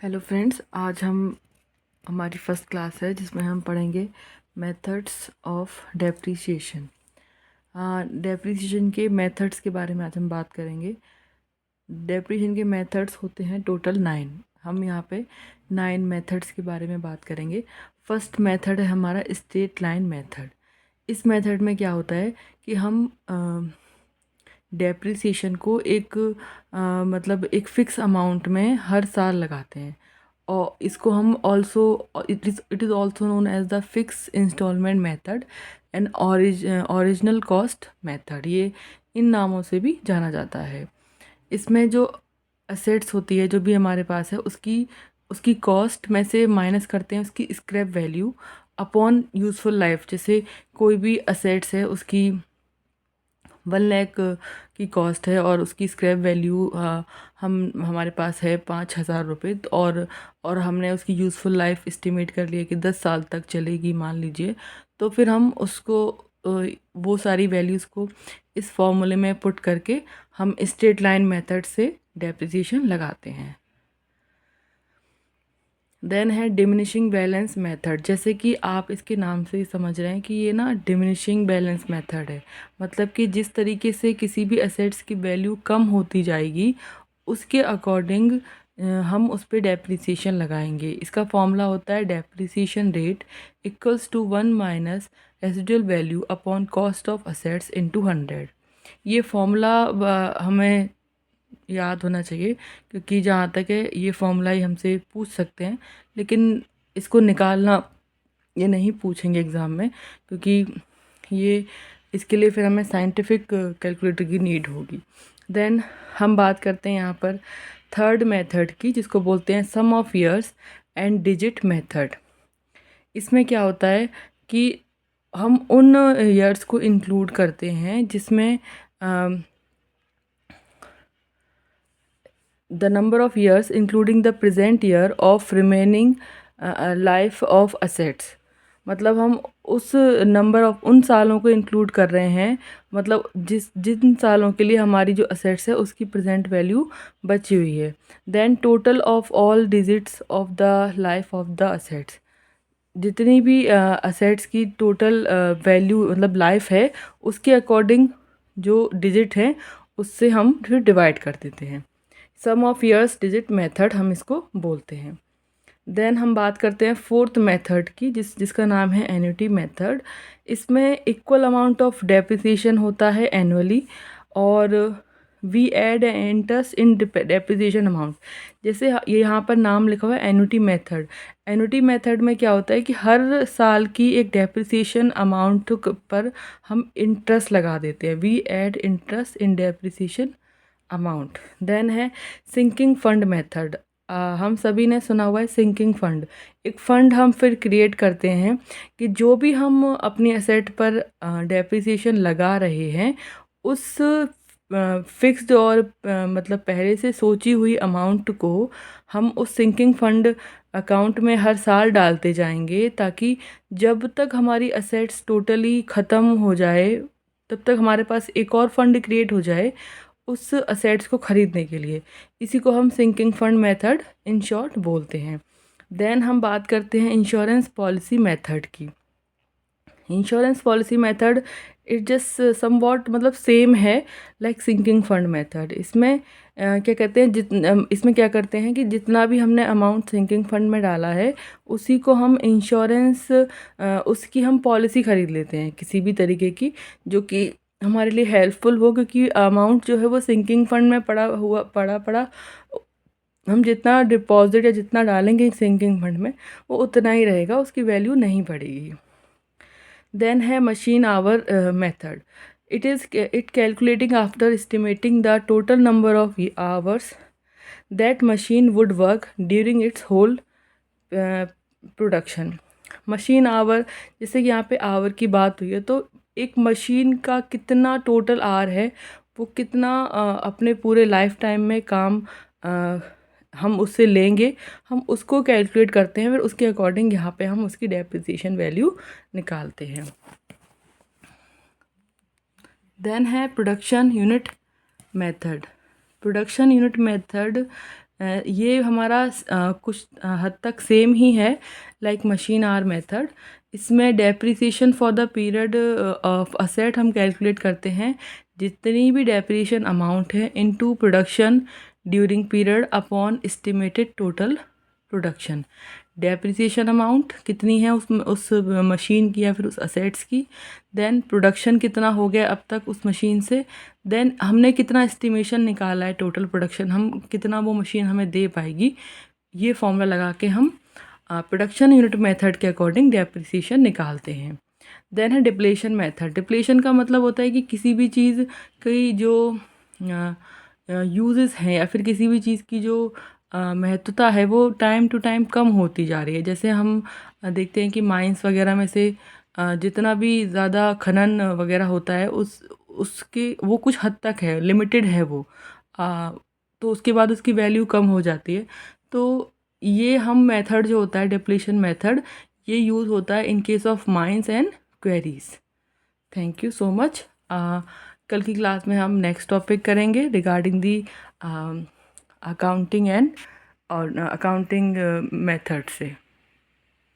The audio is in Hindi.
हेलो फ्रेंड्स, आज हम हमारी फर्स्ट क्लास है जिसमें हम पढ़ेंगे मेथड्स ऑफ डेप्रिसिएशन। डेप्रिसिएशन के मेथड्स के बारे में आज हम बात करेंगे। डेप्रिसिएशन के मेथड्स होते हैं टोटल 9। हम यहाँ पे 9 मेथड्स के बारे में बात करेंगे। फर्स्ट मेथड है हमारा स्ट्रेट लाइन मेथड। इस मेथड में क्या होता है कि हम डेप्रिसिएशन को एक मतलब एक फ़िक्स अमाउंट में हर साल लगाते हैं, और इसको हम also it is also known as the fix installment method and original cost method. ये इन नामों से भी जाना जाता है। इसमें जो असेट्स होती है, जो भी हमारे पास है, उसकी उसकी कॉस्ट में से माइनस करते हैं उसकी scrap value upon useful life. जैसे कोई भी असेट्स है, उसकी 1 लाख की कॉस्ट है और उसकी स्क्रैप वैल्यू हम हमारे पास है 5,000 रुपये, और हमने उसकी यूज़फुल लाइफ एस्टिमेट कर लिया कि 10 साल तक चलेगी मान लीजिए। तो फिर हम उसको वो सारी वैल्यूज़ को इस फॉर्मूले में पुट करके हम स्ट्रेट लाइन मेथड से डेप्रिसिएशन लगाते हैं। देन है डिमिनिशिंग बैलेंस मेथड। जैसे कि आप इसके नाम से ही समझ रहे हैं कि ये ना डिमिनिशिंग बैलेंस मेथड है। मतलब कि जिस तरीके से किसी भी असेट्स की वैल्यू कम होती जाएगी, उसके अकॉर्डिंग हम उस पर डेप्रिसिएशन लगाएंगे। इसका फॉर्मूला होता है depreciation rate equals to 1 minus residual value upon cost of assets into 100। ये फॉर्मूला हमें याद होना चाहिए, क्योंकि जहाँ तक है ये फॉर्मूला ही हमसे पूछ सकते हैं, लेकिन इसको निकालना ये नहीं पूछेंगे एग्ज़ाम में, क्योंकि ये इसके लिए फिर हमें साइंटिफिक कैलकुलेटर की नीड होगी। देन हम बात करते हैं यहाँ पर थर्ड मेथड की, जिसको बोलते हैं sum of years and digit method. इसमें क्या होता है कि हम उन ईयर्स को इंक्लूड करते हैं जिसमें the number of years including the present year of remaining life of assets। मतलब हम उस नंबर ऑफ उन सालों को इंक्लूड कर रहे हैं, मतलब जिन सालों के लिए हमारी जो असेट्स है उसकी प्रेजेंट वैल्यू बची हुई है। Then total of all digits of the life of the assets. जितनी भी असेट्स की टोटल वैल्यू मतलब लाइफ है, उसके अकॉर्डिंग जो डिजिट है उससे हम फिर डिवाइड कर देते हैं। Sum of years digit method हम इसको बोलते हैं। देन हम बात करते हैं फोर्थ मेथड की, जिसका नाम है एन्युटी मेथड। इसमें इक्वल अमाउंट ऑफ डेप्रिसिएशन होता है एनुअली, और we add interest in depreciation amount. जैसे ये यहाँ पर नाम लिखा हुआ है एन्युटी मेथड। एन्युटी मेथड में क्या होता है कि हर साल की एक डेप्रिसिएशन अमाउंट पर हम इंटरेस्ट लगा देते हैं। We add interest in depreciation amount. Then है सिंकिंग फंड मेथड। हम सभी ने सुना हुआ है सिंकिंग फंड। एक फ़ंड हम फिर क्रिएट करते हैं कि जो भी हम अपनी एसेट पर डेप्रिसिएशन लगा रहे हैं, उस फिक्स्ड और मतलब पहले से सोची हुई अमाउंट को हम उस सिंकिंग फंड अकाउंट में हर साल डालते जाएंगे, ताकि जब तक हमारी असेट्स टोटली ख़त्म हो जाए तब तक हमारे पास एक और फंड क्रिएट हो जाए उस असेट्स को ख़रीदने के लिए। इसी को हम sinking fund method in short बोलते हैं। देन हम बात करते हैं इंश्योरेंस पॉलिसी मेथड की। Insurance policy method it just somewhat मतलब सेम है लाइक सिंकिंग फंड मेथड। इसमें क्या कहते हैं इसमें क्या करते हैं कि जितना भी हमने अमाउंट सिंकिंग फंड में डाला है, उसी को हम इंश्योरेंस उसकी हम पॉलिसी ख़रीद लेते हैं किसी भी तरीके की, जो कि हमारे लिए हेल्पफुल हो, क्योंकि अमाउंट जो है वो सिंकिंग फंड में पड़ा हम जितना डिपॉजिट या जितना डालेंगे सिंकिंग फंड में, वो उतना ही रहेगा, उसकी वैल्यू नहीं बढ़ेगी। देन है machine our method. it calculating after estimating the total number of hours that machine would work during its whole production. Machine our, जैसे कि यहाँ पे आवर की बात हुई है, तो एक मशीन का कितना टोटल आवर है, वो कितना अपने पूरे लाइफ टाइम में काम हम उससे लेंगे, हम उसको कैलकुलेट करते हैं, फिर उसके अकॉर्डिंग यहाँ पे हम उसकी डेप्रिसिएशन वैल्यू निकालते हैं। देन है production unit method. Production unit method ये हमारा कुछ हद तक सेम ही है लाइक मशीन आवर मेथड। इसमें depreciation for the period of asset हम कैलकुलेट करते हैं जितनी भी डेप्रिसिएशन अमाउंट है into production during period upon estimated total production. Depreciation amount कितनी है उस मशीन की या फिर उस असेट्स की, देन प्रोडक्शन कितना हो गया अब तक उस मशीन से, देन हमने कितना एस्टिमेशन निकाला है टोटल प्रोडक्शन, हम कितना वो मशीन हमें दे पाएगी। ये फॉर्मूला लगा के हम प्रोडक्शन यूनिट मेथड के अकॉर्डिंग डेप्रिसिएशन निकालते हैं। देन है डिप्लेशन मेथड। डिप्लेशन का मतलब होता है कि किसी भी चीज़ की जो यूजेस हैं या फिर किसी भी चीज़ की जो महत्वता है वो टाइम टू टाइम कम होती जा रही है। जैसे हम देखते हैं कि माइंस वगैरह में से जितना भी ज़्यादा खनन वगैरह होता है उसके वो कुछ हद तक है, लिमिटेड है वो, तो उसके बाद उसकी वैल्यू कम हो जाती है। तो ये हम मेथड जो होता है डिप्लेशन मेथड, ये यूज़ होता है in case of mines and queries. Thank you so much. कल की क्लास में हम नेक्स्ट टॉपिक करेंगे रिगार्डिंग दी अकाउंटिंग एंड और अकाउंटिंग मेथड से।